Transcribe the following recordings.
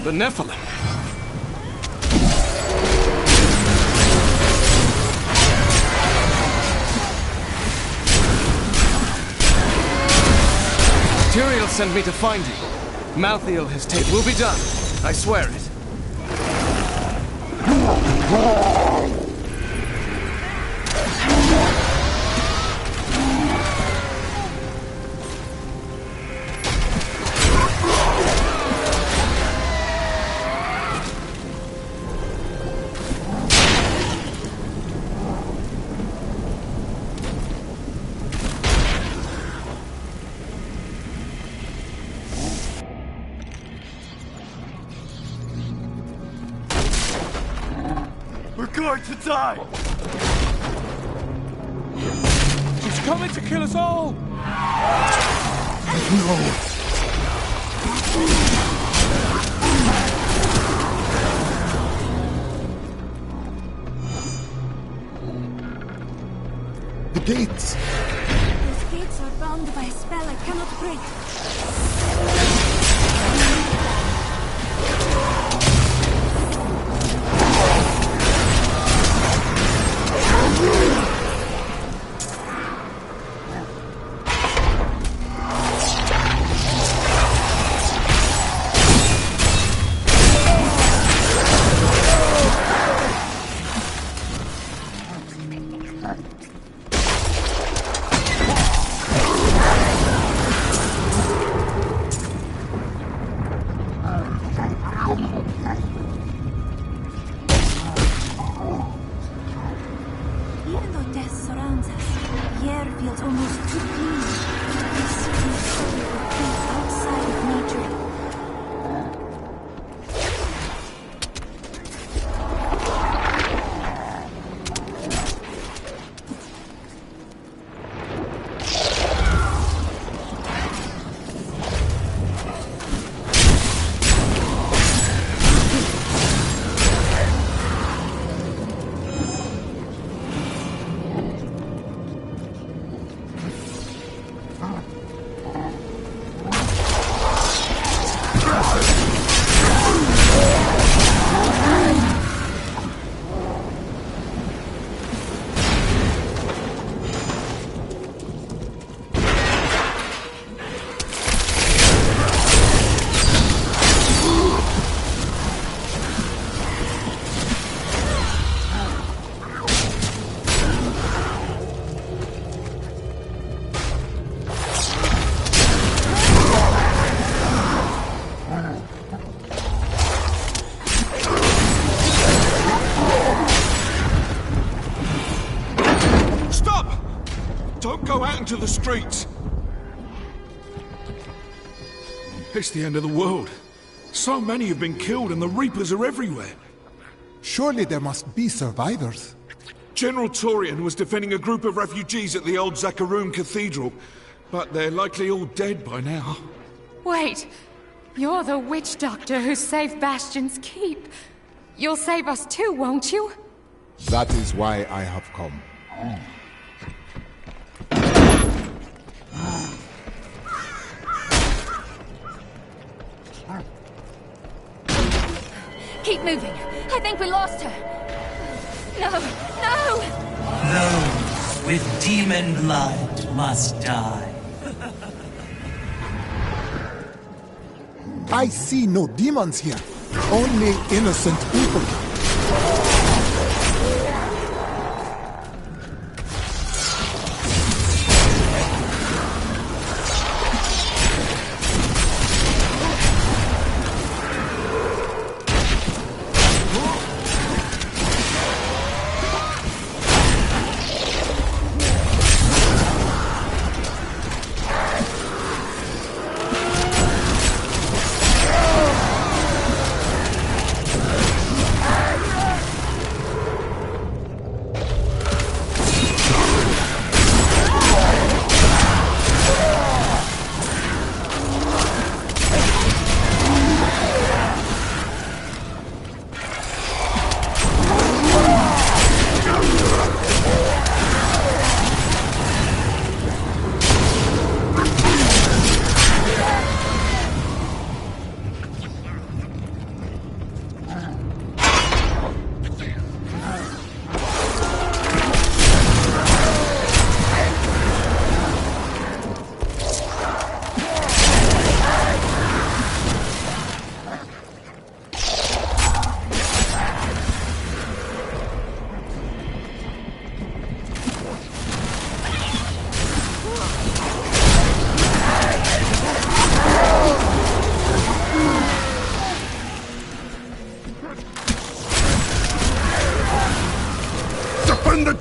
The Nephilim. Tyrael sent me to find you. Malthael, his tape will be done. I swear it. Going to die! She's coming to kill us all! No! The gates! Those gates are bound by a spell I cannot break. Even though death surrounds us, the air feels almost too clean. This city is filled with things outside of nature. Don't go out into the streets! It's the end of the world. So many have been killed and the Reapers are everywhere. Surely there must be survivors. General Torian was defending a group of refugees at the old Zakharoon Cathedral, but they're likely all dead by now. Wait! You're the witch doctor who saved Bastion's keep. You'll save us too, won't you? That is why I have come. Keep moving. I think we lost her. No, no! Those with demon blood must die. I see no demons here. Only innocent people.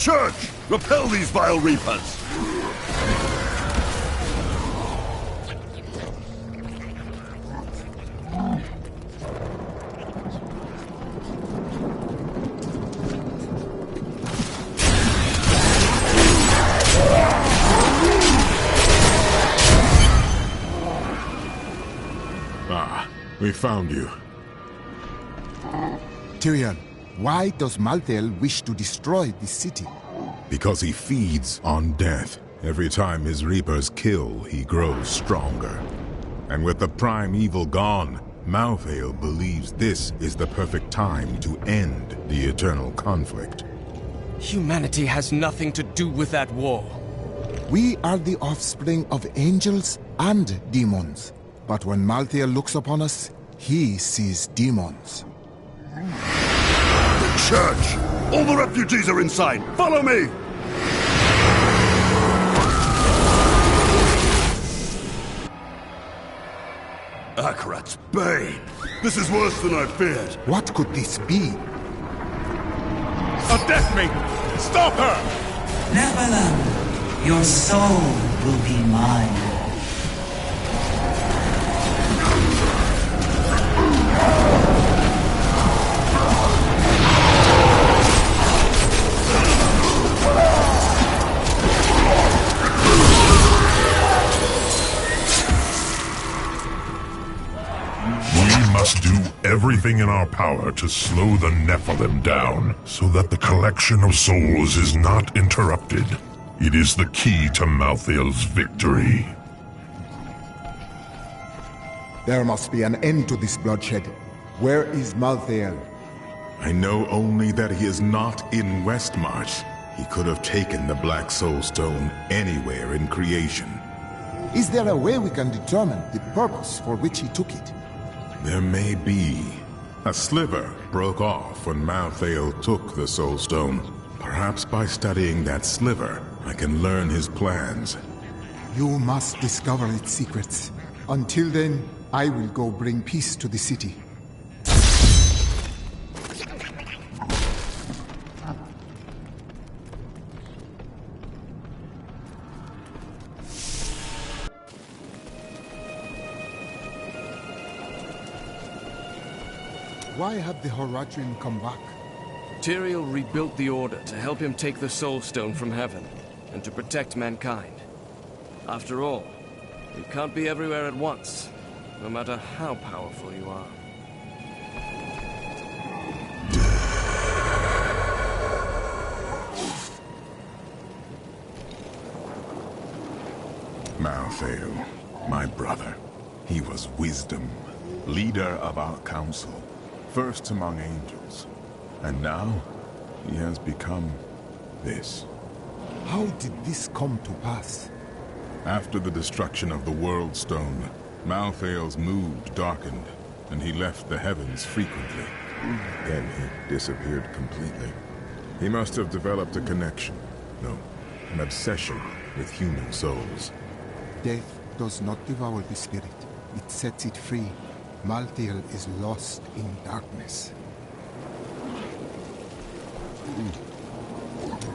church! Repel these vile reapers! Ah, we found you. Tyrion, why does Malthael wish to destroy this city? Because he feeds on death. Every time his reapers kill, he grows stronger. And with the prime evil gone, Malthael believes this is the perfect time to end the eternal conflict. Humanity has nothing to do with that war. We are the offspring of angels and demons. But when Malthael looks upon us, he sees demons. The church! All the refugees are inside! Follow me! Akarat's bane! This is worse than I feared! What could this be? A death maiden! Stop her! Nephilim, your soul will be mine. We must do everything in our power to slow the Nephilim down, so that the collection of souls is not interrupted. It is the key to Malthael's victory. There must be an end to this bloodshed. Where is Malthael? I know only that he is not in Westmarch. He could have taken the Black Soul Stone anywhere in creation. Is there a way we can determine the purpose for which he took it? There may be. A sliver broke off when Malthael took the Soul Stone. Perhaps by studying that sliver, I can learn his plans. You must discover its secrets. Until then, I will go bring peace to the city. Why have the Horadrim come back? Tyrael rebuilt the Order to help him take the Soul Stone from heaven, and to protect mankind. After all, you can't be everywhere at once, no matter how powerful you are. Malthael, my brother. He was wisdom, leader of our council, first among angels. And now, he has become this. How did this come to pass? After the destruction of the World Stone, Malthael's mood darkened, and he left the heavens frequently. Then he disappeared completely. He must have developed a connection, no, an obsession with human souls. Death does not devour the spirit. It sets it free. Malthael is lost in darkness.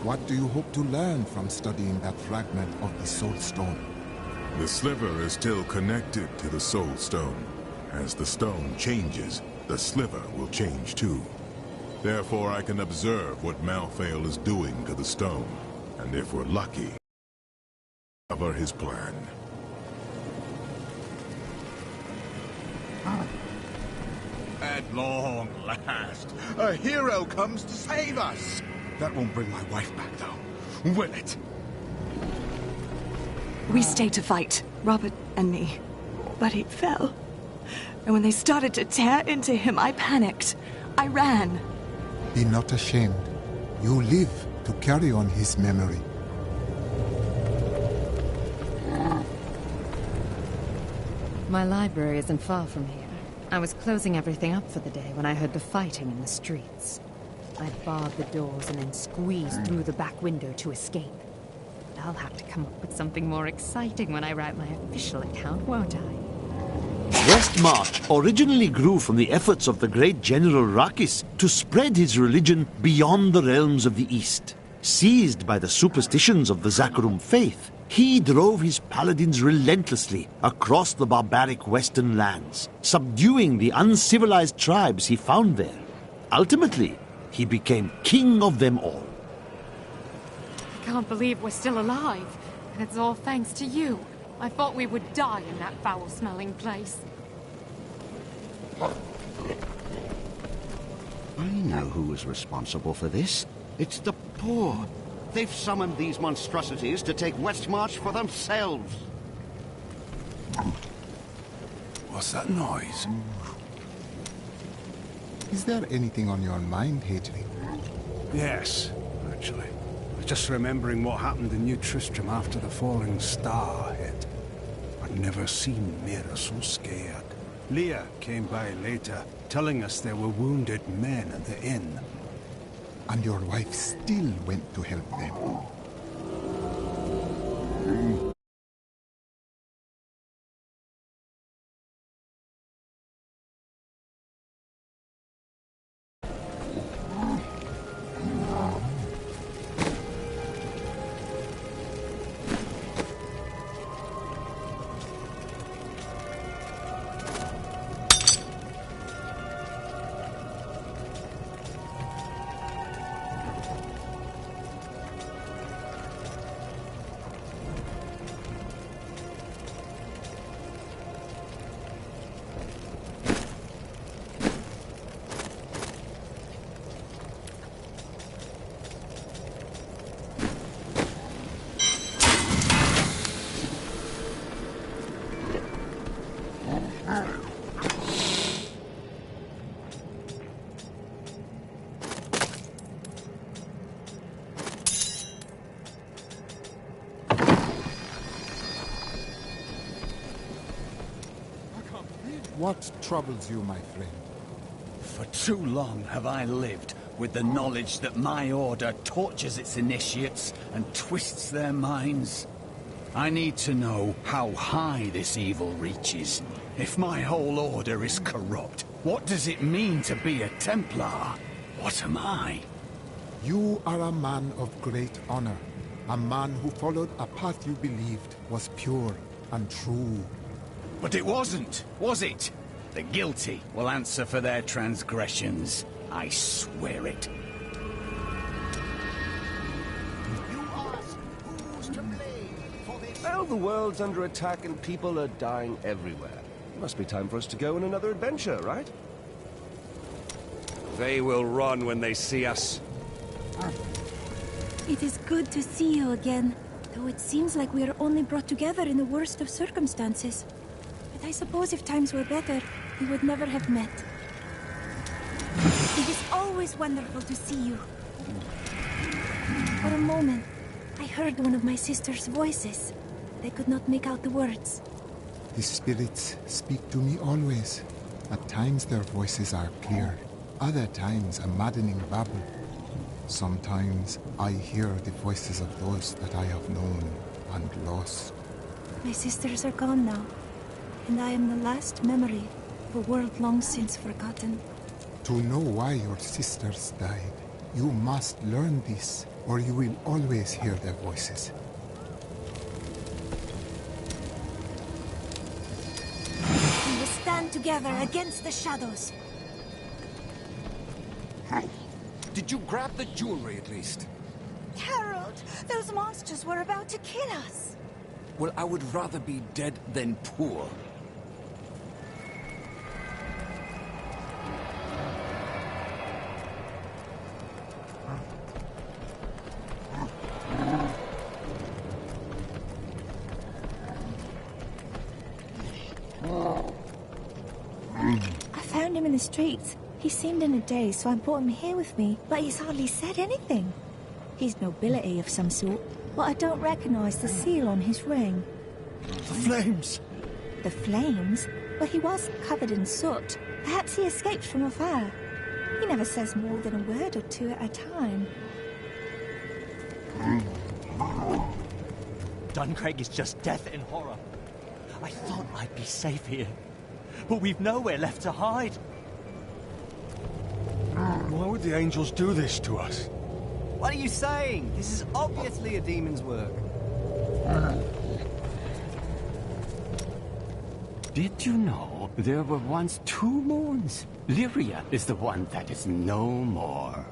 What do you hope to learn from studying that fragment of the Soul Stone? The sliver is still connected to the Soul Stone. As the stone changes, the sliver will change too. Therefore, I can observe what Malthael is doing to the stone, and if we're lucky, cover his plan. At long last, a hero comes to save us. That won't bring my wife back, though, will it? We stayed to fight, Robert and me. But he fell. And when they started to tear into him, I panicked. I ran. Be not ashamed. You live to carry on his memory. My library isn't far from here. I was closing everything up for the day when I heard the fighting in the streets. I barred the doors and then squeezed through the back window to escape. I'll have to come up with something more exciting when I write my official account, won't I? Westmarch originally grew from the efforts of the great General Rakis to spread his religion beyond the realms of the East. Seized by the superstitions of the Zakarum faith, he drove his paladins relentlessly across the barbaric western lands, subduing the uncivilized tribes he found there. Ultimately, he became king of them all. I can't believe we're still alive. And it's all thanks to you. I thought we would die in that foul-smelling place. I know who was responsible for this. It's the poor. They've summoned these monstrosities to take Westmarch for themselves. What's that noise? Is there anything on your mind, Hadley? Yes, actually. Just remembering what happened in New Tristram after the falling star hit. I'd never seen Mira so scared. Leah came by later, telling us there were wounded men at the inn. And your wife still went to help them. What troubles you, my friend? For too long have I lived with the knowledge that my order tortures its initiates and twists their minds. I need to know how high this evil reaches. If my whole order is corrupt, what does it mean to be a Templar? What am I? You are a man of great honor. A man who followed a path you believed was pure and true. But it wasn't, was it? The guilty will answer for their transgressions. I swear it. You ask who's to blame for this? Well, the world's under attack and people are dying everywhere. It must be time for us to go on another adventure, right? They will run when they see us. It is good to see you again, though it seems like we are only brought together in the worst of circumstances. But I suppose if times were better, we would never have met. It is always wonderful to see you. For a moment, I heard one of my sister's voices. I could not make out the words. The spirits speak to me always. At times their voices are clear, other times a maddening babble. Sometimes I hear the voices of those that I have known and lost. My sisters are gone now, and I am the last memory of a world long since forgotten. To know why your sisters died, you must learn this, or you will always hear their voices. We will stand together against the shadows. Did you grab the jewelry at least? Harold, those monsters were about to kill us. Well, I would rather be dead than poor. I found him in the streets. He seemed in a daze, so I brought him here with me, but he's hardly said anything. He's nobility of some sort, but I don't recognize the seal on his ring. The flames! The flames? Well, he was covered in soot. Perhaps he escaped from a fire. He never says more than a word or two at a time. Duncraig is just death and horror. I thought I'd be safe here, but we've nowhere left to hide. Why would the angels do this to us? What are you saying? This is obviously a demon's work. Did you know there were once 2 moons? Lyria is the one that is no more.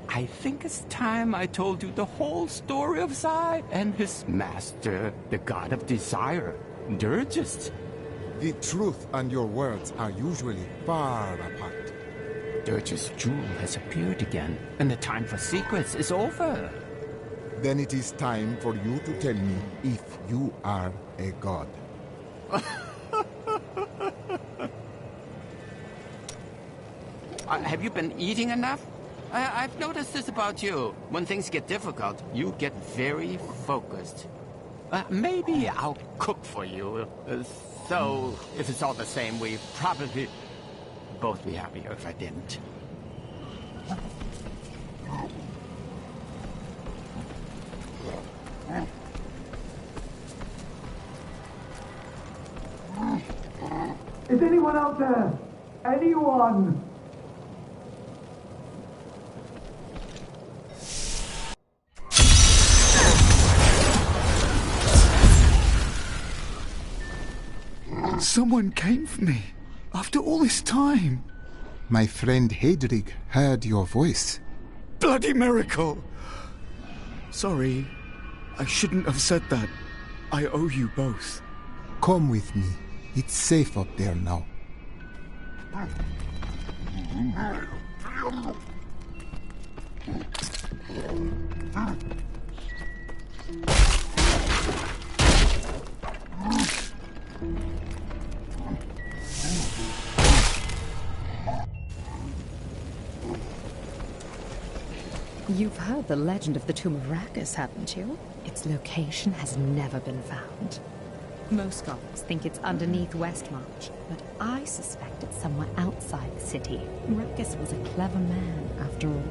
I think it's time I told you the whole story of Zai and his master, the god of desire, Dirgist. The truth and your words are usually far apart. Dirge's jewel has appeared again, and the time for secrets is over. Then it is time for you to tell me if you are a god. Have you been eating enough? I've noticed this about you. When things get difficult, you get very focused. Maybe I'll cook for you. So, if it's all the same, we'd probably both be happier if I didn't. Is anyone out there? Anyone? Someone came for me. After all this time. My friend Hedrig heard your voice. Bloody miracle! Sorry, I shouldn't have said that. I owe you both. Come with me. It's safe up there now. You've heard the legend of the Tomb of Rakus, haven't you? Its location has never been found. Most scholars think it's underneath Westmarch, but I suspect it's somewhere outside the city. Rakus was a clever man, after all.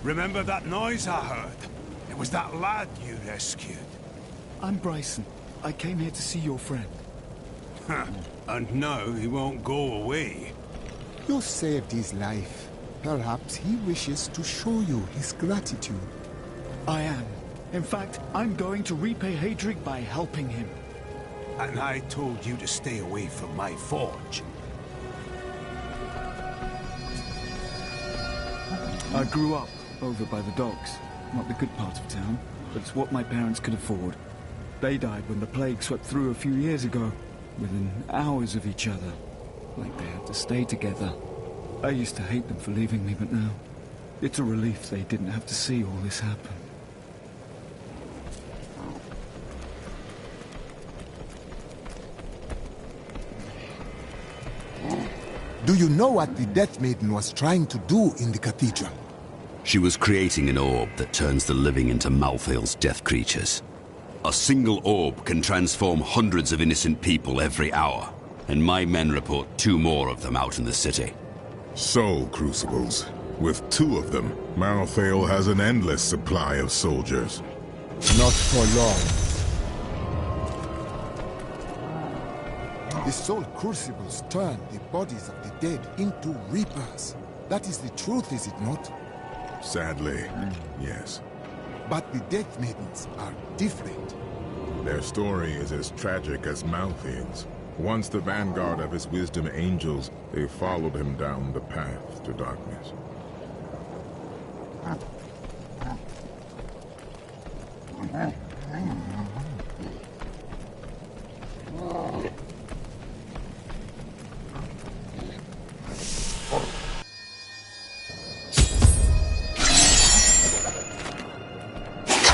Remember that noise I heard? It was that lad you rescued. I'm Bryson. I came here to see your friend. And now he won't go away. You saved his life. Perhaps he wishes to show you his gratitude. I am. In fact, I'm going to repay Hedrig by helping him. And I told you to stay away from my forge. I grew up over by the docks. Not the good part of town, but it's what my parents could afford. They died when the plague swept through a few years ago, within hours of each other. Like they had to stay together. I used to hate them for leaving me, but now it's a relief they didn't have to see all this happen. Do you know what the Death Maiden was trying to do in the cathedral? She was creating an orb that turns the living into Malthael's death creatures. A single orb can transform hundreds of innocent people every hour, and my men report 2 more of them out in the city. Soul crucibles. With 2 of them, Malthael has an endless supply of soldiers. Not for long. The soul crucibles turn the bodies of the dead into reapers. That is the truth, is it not? Sadly, yes. But the Death Maidens are different. Their story is as tragic as Malthael's. Once the vanguard of his wisdom angels, they followed him down the path to darkness.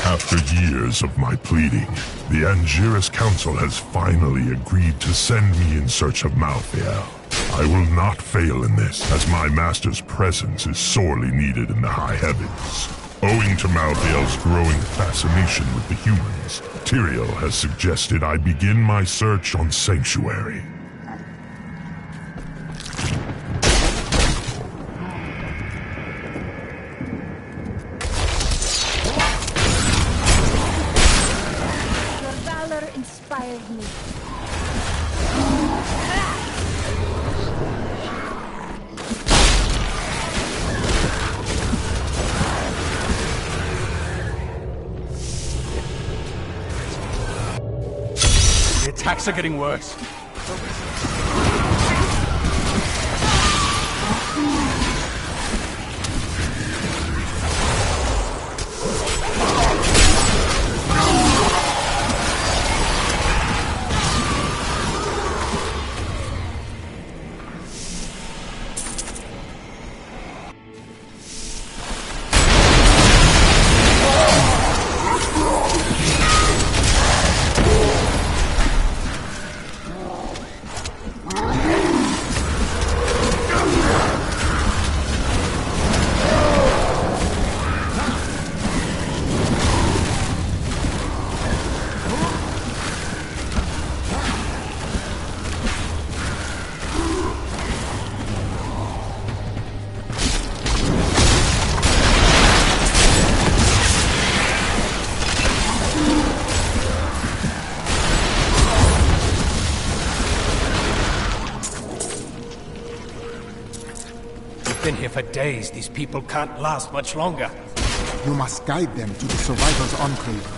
After years of my pleading, the Angiris Council has finally agreed to send me in search of Malthael. I will not fail in this, as my master's presence is sorely needed in the high heavens. Owing to Malthael's growing fascination with the humans, Tyrael has suggested I begin my search on Sanctuary. Save me. The attacks are getting worse. Been here for days. These people can't last much longer. You must guide them to the survivor's enclave.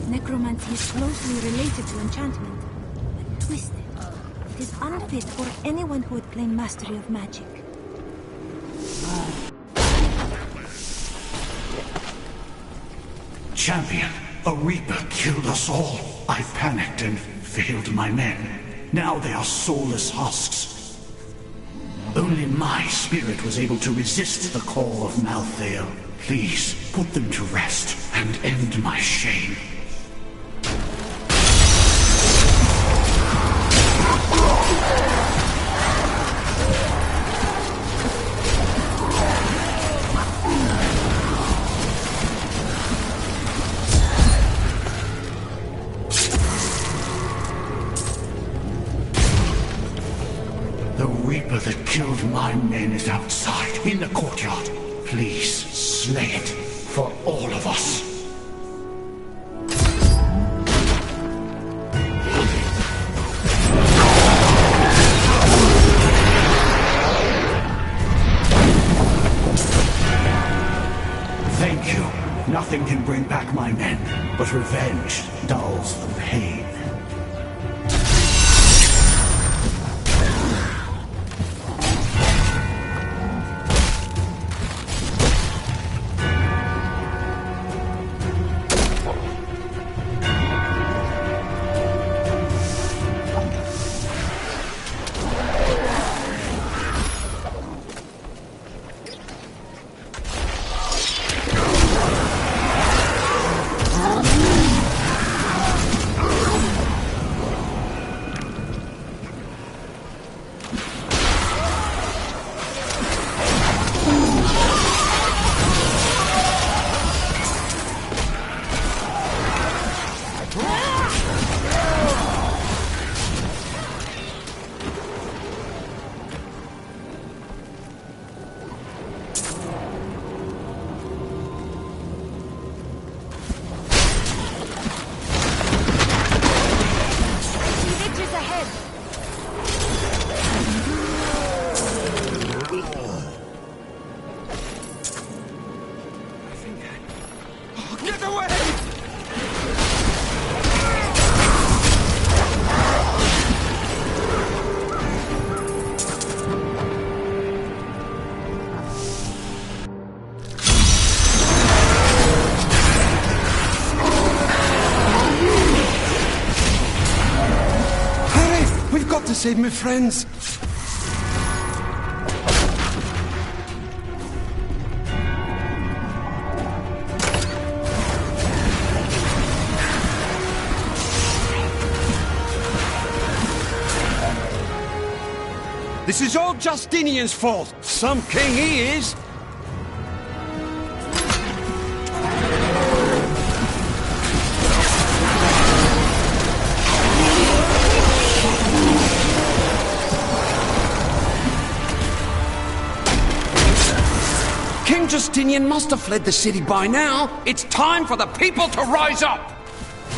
Necromancy is closely related to enchantment, but twisted. It is unfit for anyone who would claim mastery of magic. Champion, a Reaper killed us all. I panicked and failed my men. Now they are soulless husks. Only my spirit was able to resist the call of Malthael. Please, put them to rest and end my shame. The Reaper that killed my men is outside, in the courtyard. Please, slay it, for all of us. Thank you. Nothing can bring back my men, but revenge dulls the pain. save my friends. This is all Justinian's fault. Some king he is. King Justinian must have fled the city by now. It's time for the people to rise up.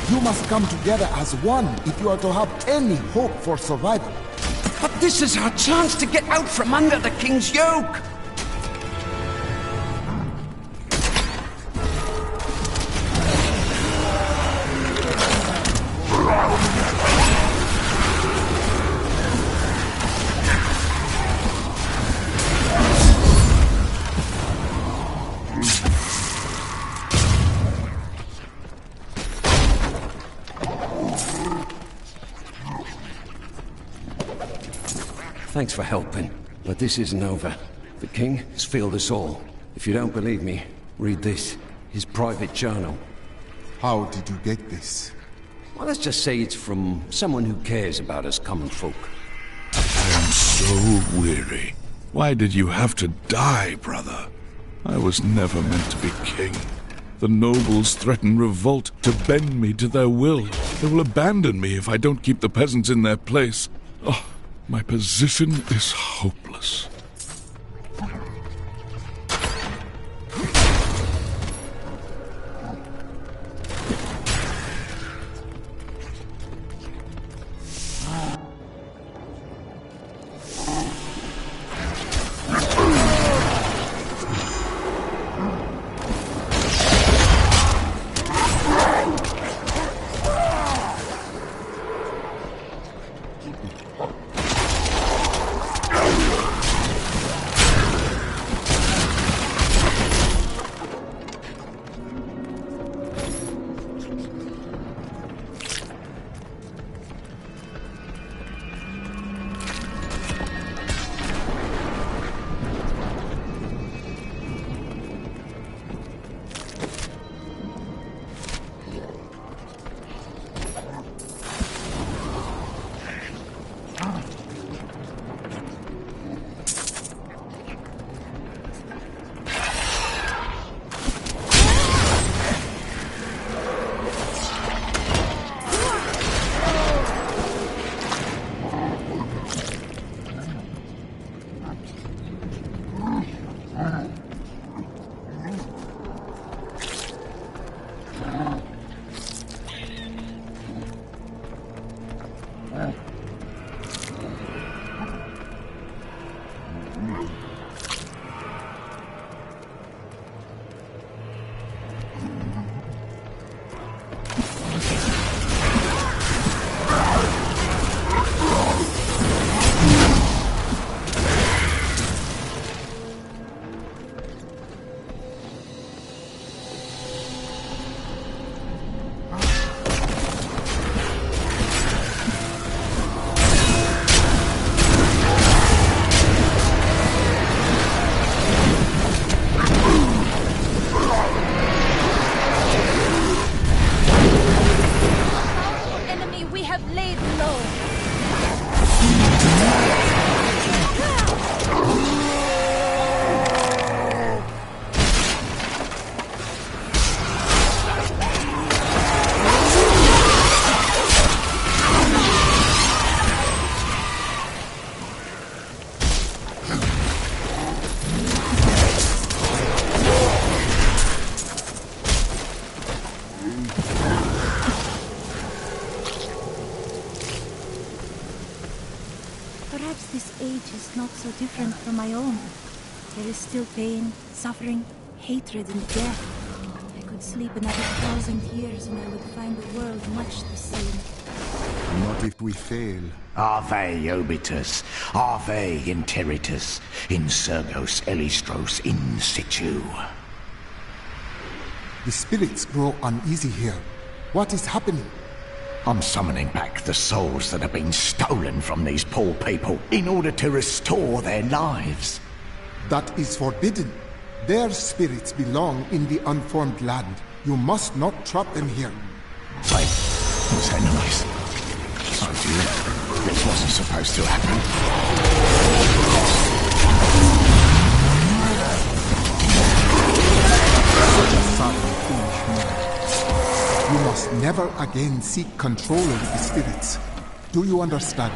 You must come together as one if you are to have any hope for survival. But this is our chance to get out from under the king's yoke. Thanks for helping, but this isn't over. The king has failed us all. If you don't believe me, read this. His private journal. How did you get this? Well, let's just say it's from someone who cares about us common folk. I am so weary. Why did you have to die, brother? I was never meant to be king. The nobles threaten revolt to bend me to their will. They will abandon me if I don't keep the peasants in their place. Oh, my position is hopeless. Perhaps this age is not so different from my own. There is still pain, suffering, hatred, and death. I could sleep another 1,000 years and I would find the world much the same. Not if we fail. Ave obitus, ave interitus, insurgos elistros in situ. The spirits grow uneasy here. What is happening? I'm summoning back the souls that have been stolen from these poor people in order to restore their lives. That is forbidden. Their spirits belong in the unformed land. You must not trap them here. Wait, what's that noise? Oh dear, this wasn't supposed to happen. You must never again seek control over the spirits. Do you understand?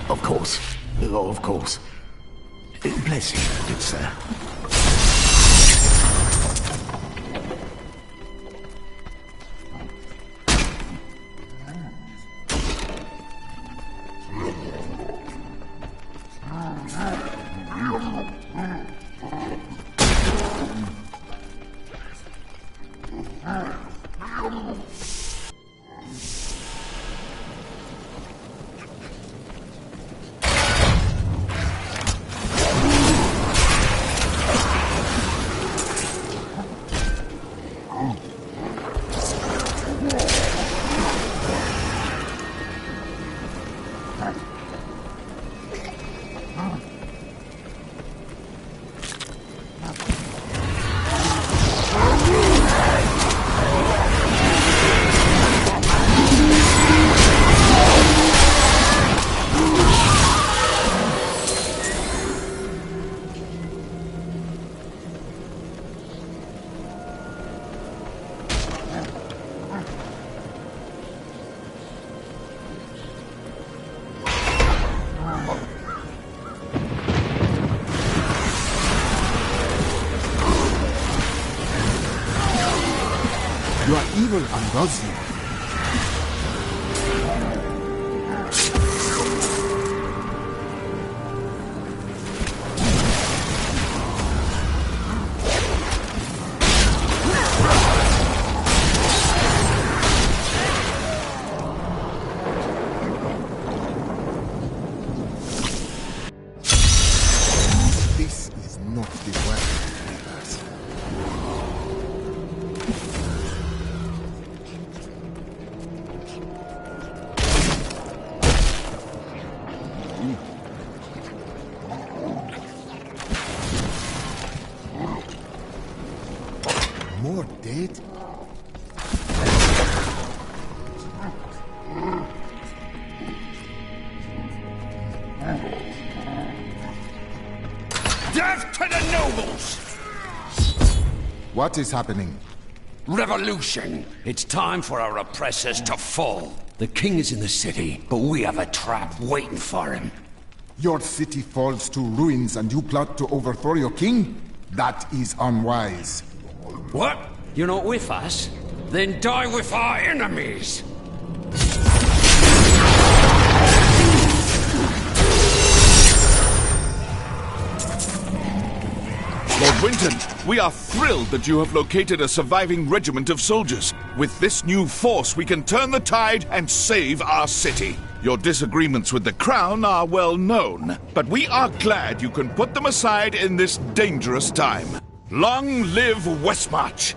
Of course. Oh, of course. Bless you, good sir. You are evil and loves you. This is not the way of believers. More dead? Death to the nobles! What is happening? Revolution! It's time for our oppressors to fall. The king is in the city, but we have a trap waiting for him. Your city falls to ruins and you plot to overthrow your king? That is unwise. What? You're not with us? Then die with our enemies! Lord Winton, we are thrilled that you have located a surviving regiment of soldiers. With this new force, we can turn the tide and save our city. Your disagreements with the Crown are well known, but we are glad you can put them aside in this dangerous time. Long live Westmarch!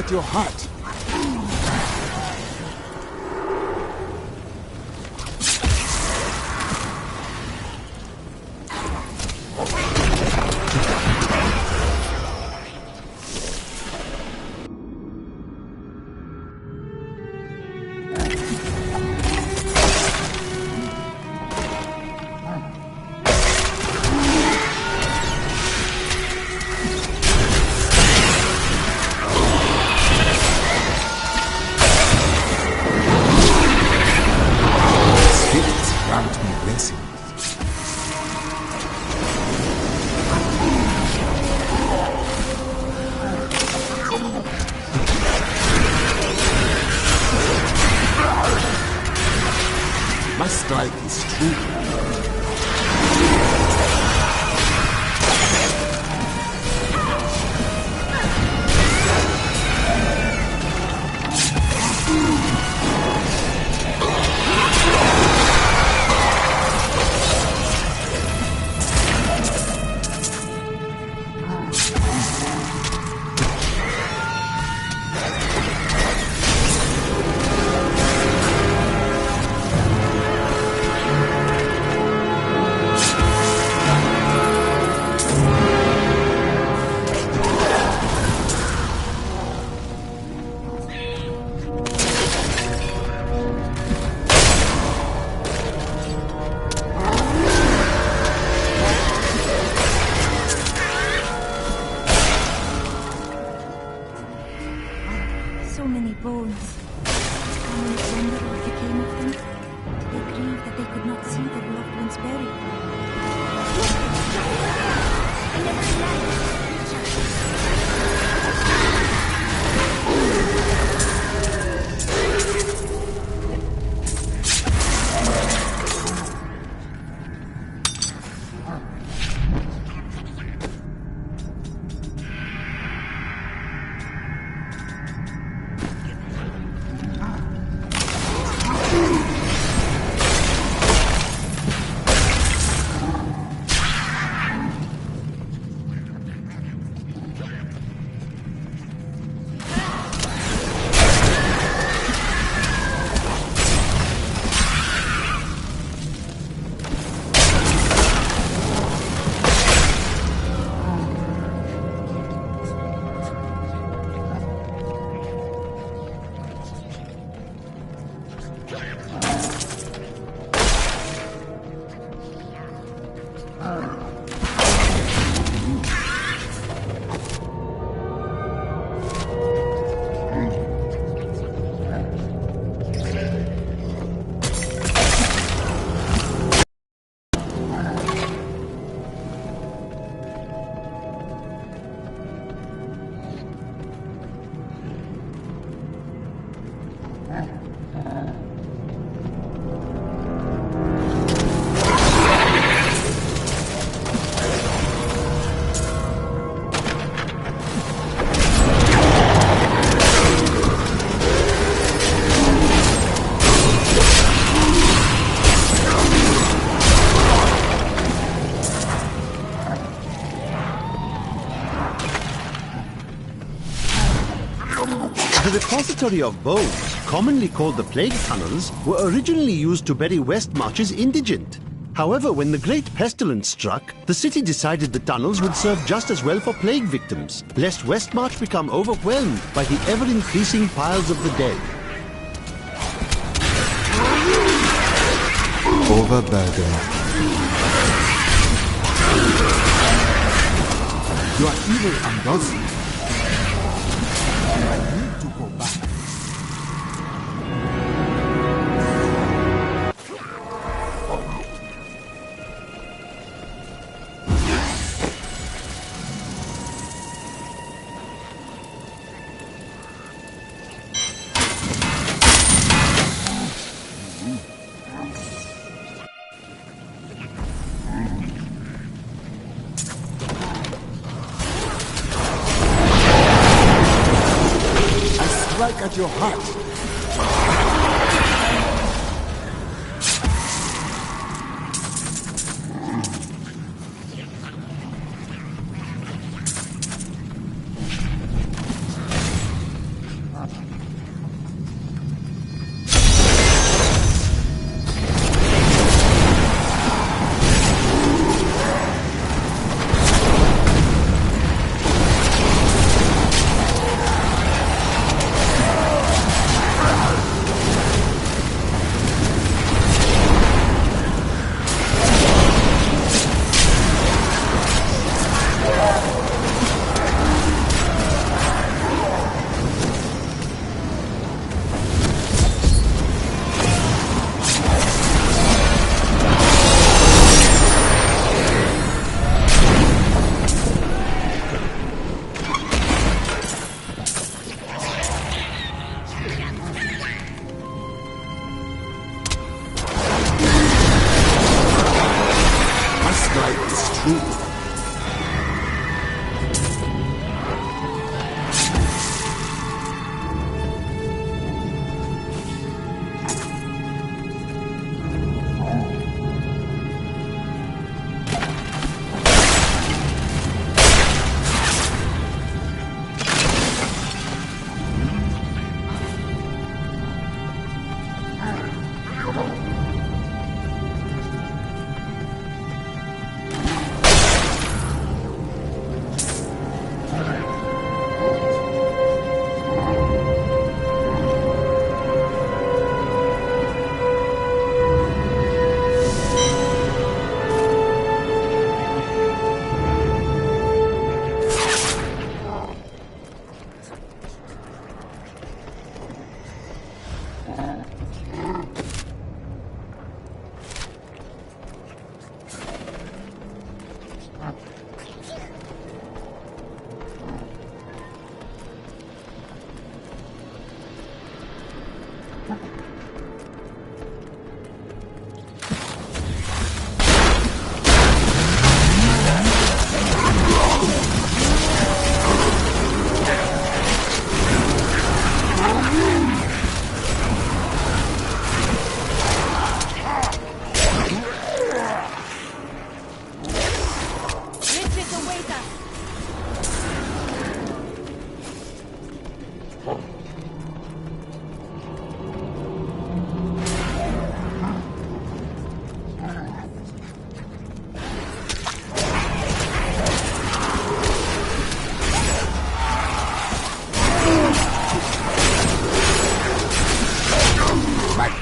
at your heart. My strike is true. So many bones. Can we wonder what became of them? Did they grieve that they could not see their loved ones buried? The repository of bones, commonly called the Plague Tunnels, were originally used to bury Westmarch's indigent. However, when the Great Pestilence struck, the city decided the tunnels would serve just as well for plague victims, lest Westmarch become overwhelmed by the ever-increasing piles of the dead. Overburdened. You are evil and does. I need to go back. Strike at your heart.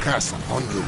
Curse upon you.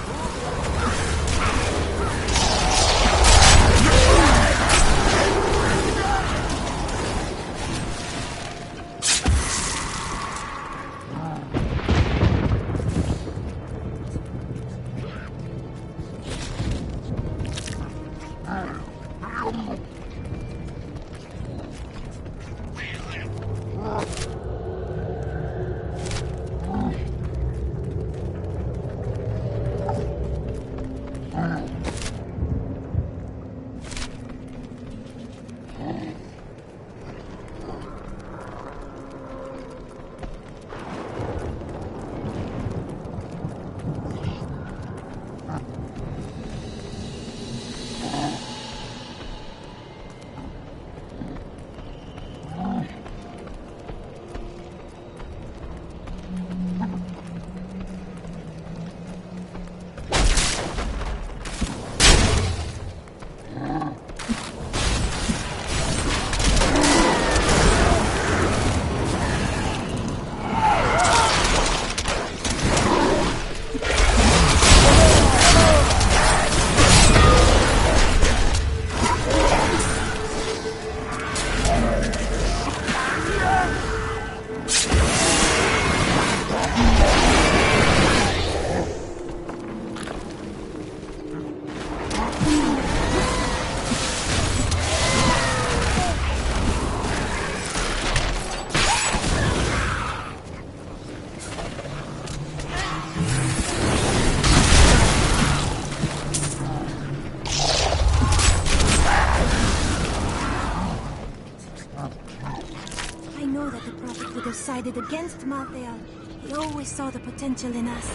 Decided against Malthael. He always saw the potential in us.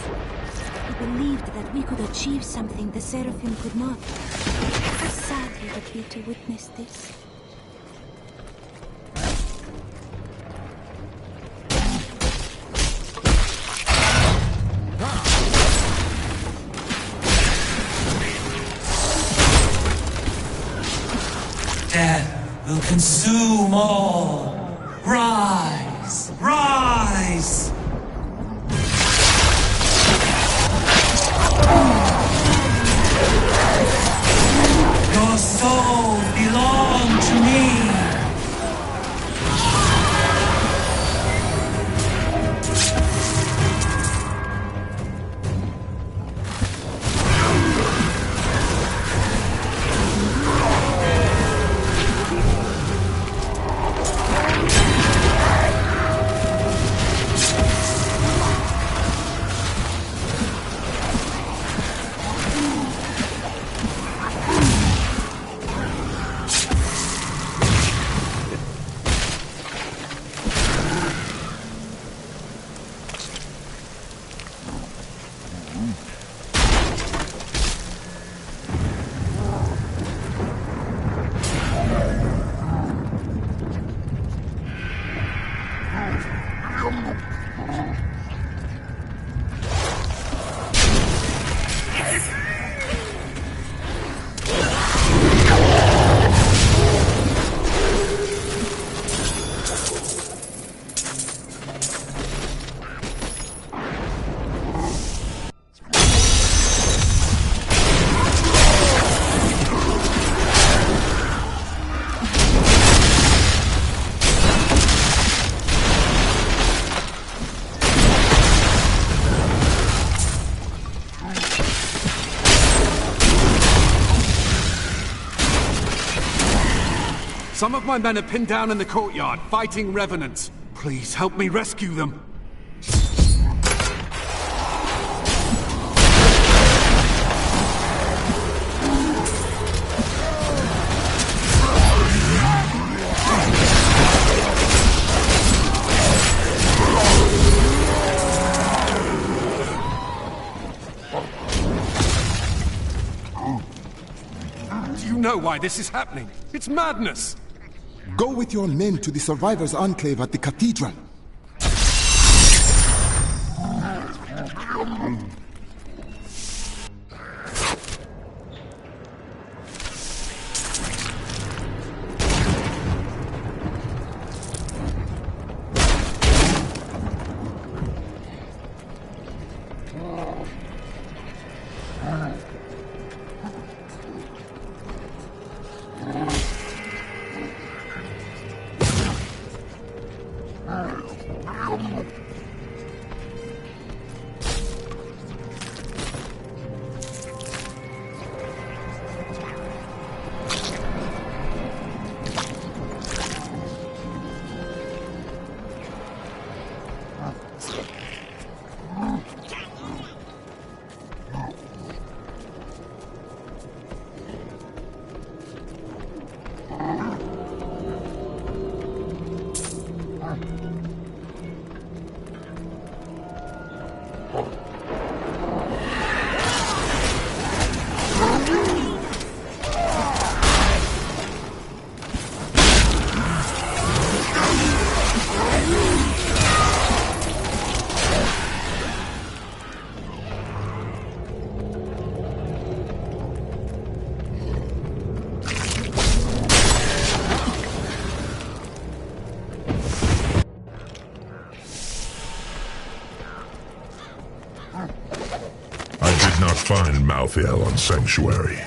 He believed that we could achieve something the Seraphim could not. How sad he would be to witness this. Death will consume all. Rise! Rise! Your soul belongs to me! Some of my men are pinned down in the courtyard, fighting revenants. Please help me rescue them. Do you know why this is happening? It's madness! Go with your men to the Survivors' Enclave at the Cathedral. Find Malthael on Sanctuary,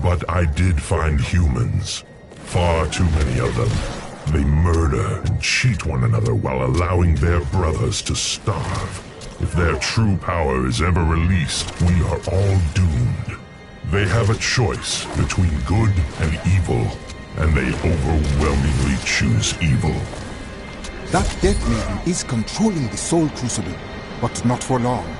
but I did find humans. Far too many of them. They murder and cheat one another while allowing their brothers to starve. If their true power is ever released, we are all doomed. They have a choice between good and evil, and they overwhelmingly choose evil. That Death Maiden is controlling the Soul Crucible, but not for long.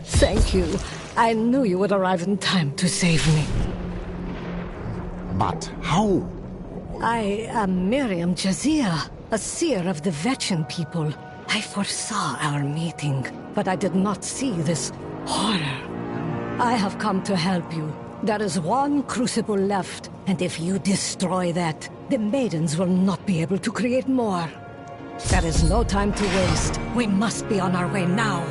Thank you. I knew you would arrive in time to save me. But how? I am Miriam Jazia, a seer of the Vetchin people. I foresaw our meeting, but I did not see this horror. I have come to help you. There is one crucible left, and if you destroy that, the maidens will not be able to create more. There is no time to waste. We must be on our way now.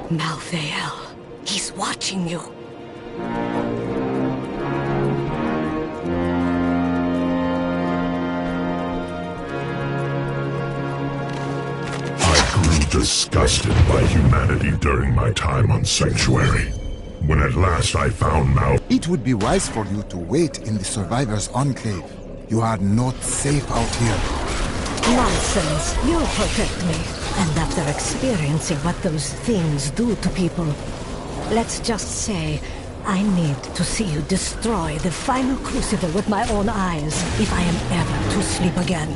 Malthael, he's watching you. I grew disgusted by humanity during my time on Sanctuary. When at last I found Mal... It would be wise for you to wait in the Survivors' Enclave. You are not safe out here. Nonsense. You'll protect me. And after experiencing what those things do to people, let's just say, I need to see you destroy the final crucible with my own eyes if I am ever to sleep again.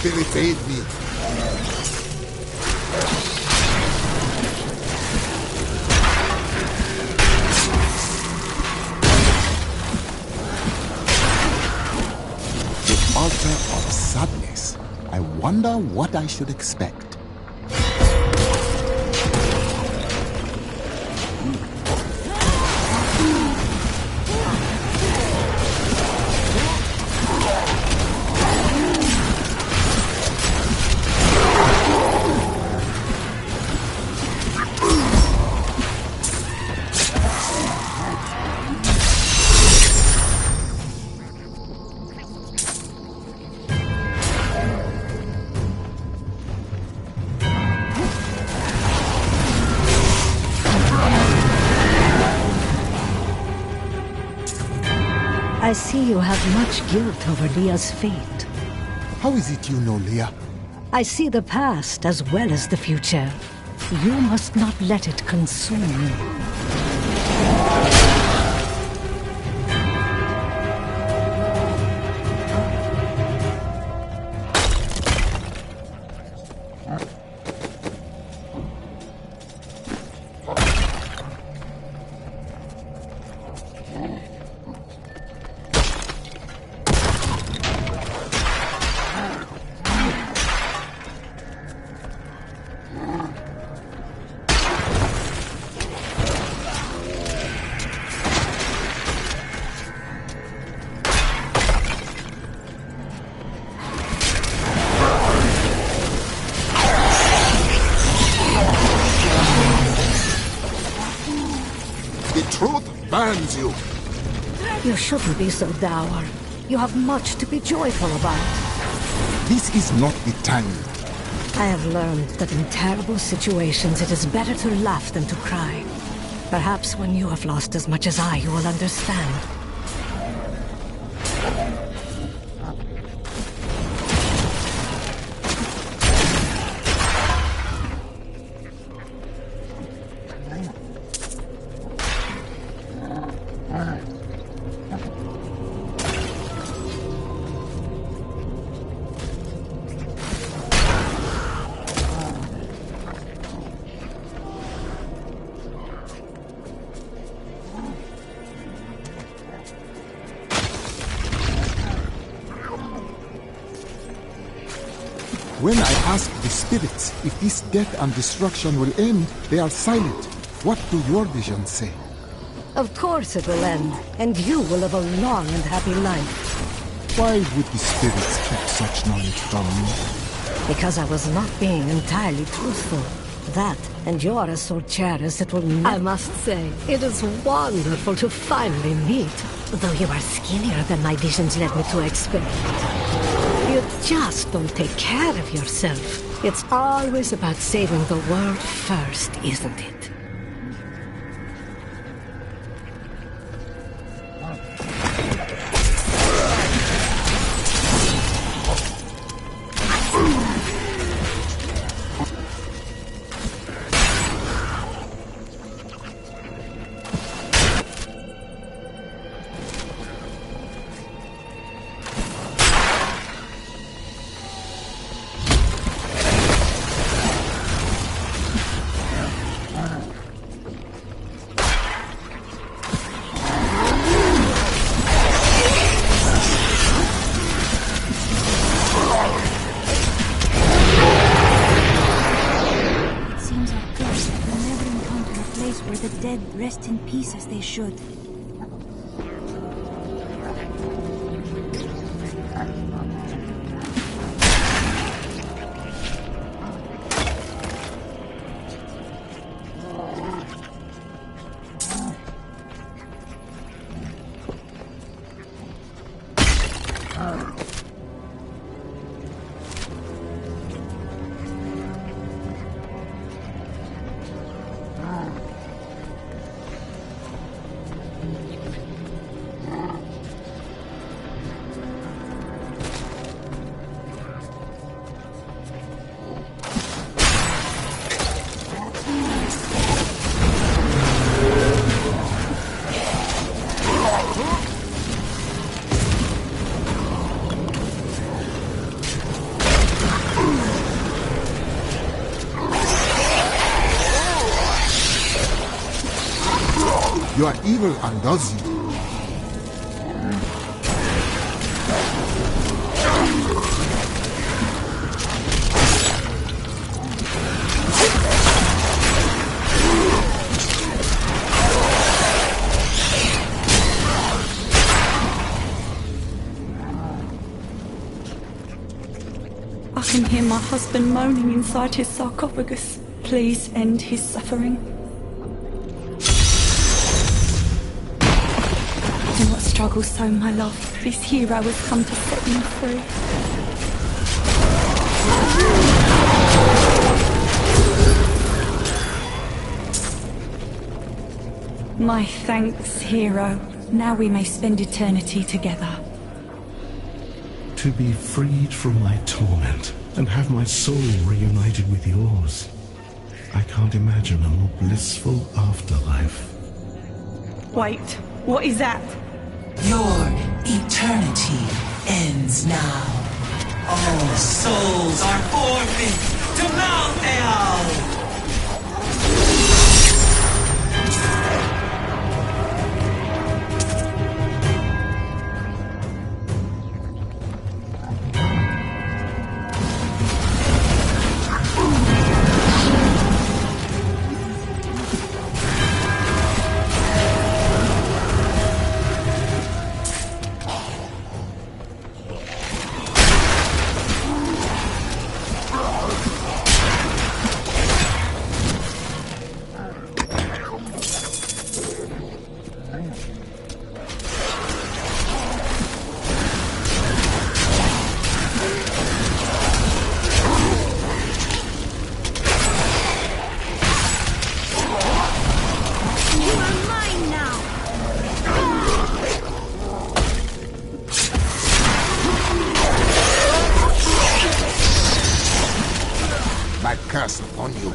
spirits aid me. The altar of sadness. I wonder what I should expect. I see you have much guilt over Leah's fate. How is it you know Leah? I see the past as well as the future. You must not let it consume you. Burns you. You shouldn't be so dour. You have much to be joyful about. This is not the time. I have learned that in terrible situations it is better to laugh than to cry. Perhaps when you have lost as much as I, you will understand. When I ask the spirits if this death and destruction will end, they are silent. What do your visions say? Of course it will end, and you will live a long and happy life. Why would the spirits keep such knowledge from me? Because I was not being entirely truthful. That, and you're as so chair as it will never... I must say, it is wonderful to finally meet, though you are skinnier than my visions led me to expect. You just don't take care of yourself. It's always about saving the world first, isn't it? Rest in peace as they should. Your evil undoes you. I can hear my husband moaning inside his sarcophagus. Please end his suffering. Do not struggle so, my love. This hero has come to set you free. My thanks, hero. Now we may spend eternity together. To be freed from my torment and have my soul reunited with yours. I can't imagine a more blissful afterlife. Wait, what is that? Your eternity ends now. All souls are forfeit to Malthael! My curse upon you.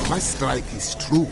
My strike is true.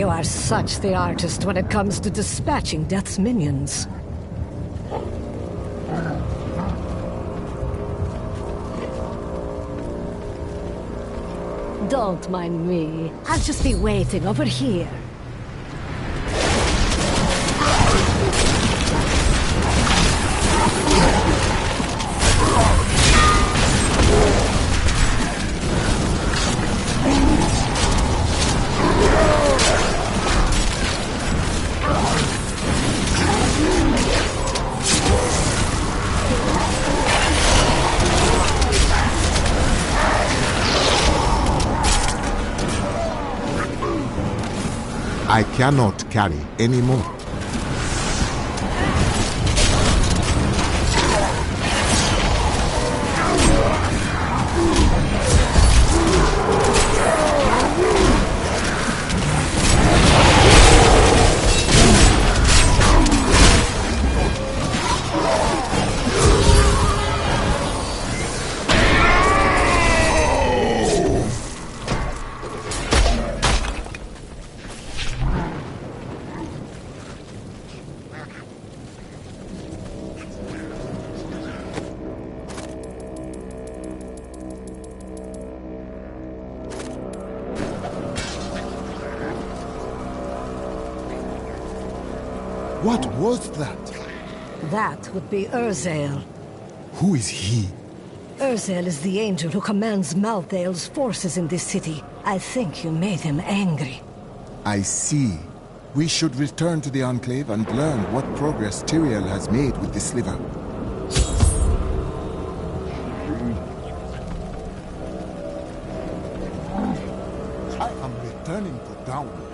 You are such the artist when it comes to dispatching Death's minions. Don't mind me. I'll just be waiting over here. I cannot carry any more. What was that? That would be Urzael. Who is he? Urzael is the angel who commands Malthael's forces in this city. I think you made him angry. I see. We should return to the Enclave and learn what progress Tyrael has made with the sliver. I am returning to Down.